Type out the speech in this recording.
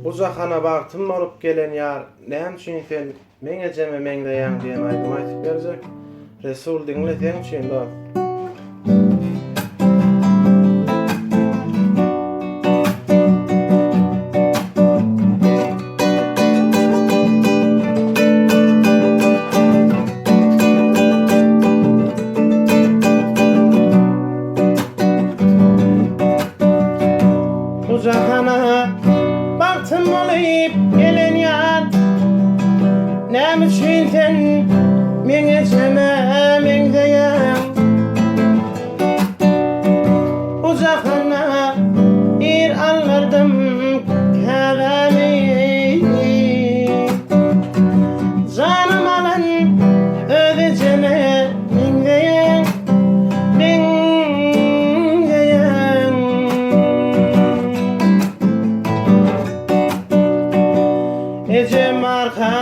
Bu jahana bagtym bolup gelen ýar näme üçin sen meňe jeme meňdeýäň diýen aýdym aýtyp berjek. Resul diňleseň üçin do. Bu jahana bagtym bolup gelen ýar näme üçin sen meňe jeme meňdeýäň. Bu jahana ir allardım käbämi janym alan öde jeme meňdeýäň. Ece marka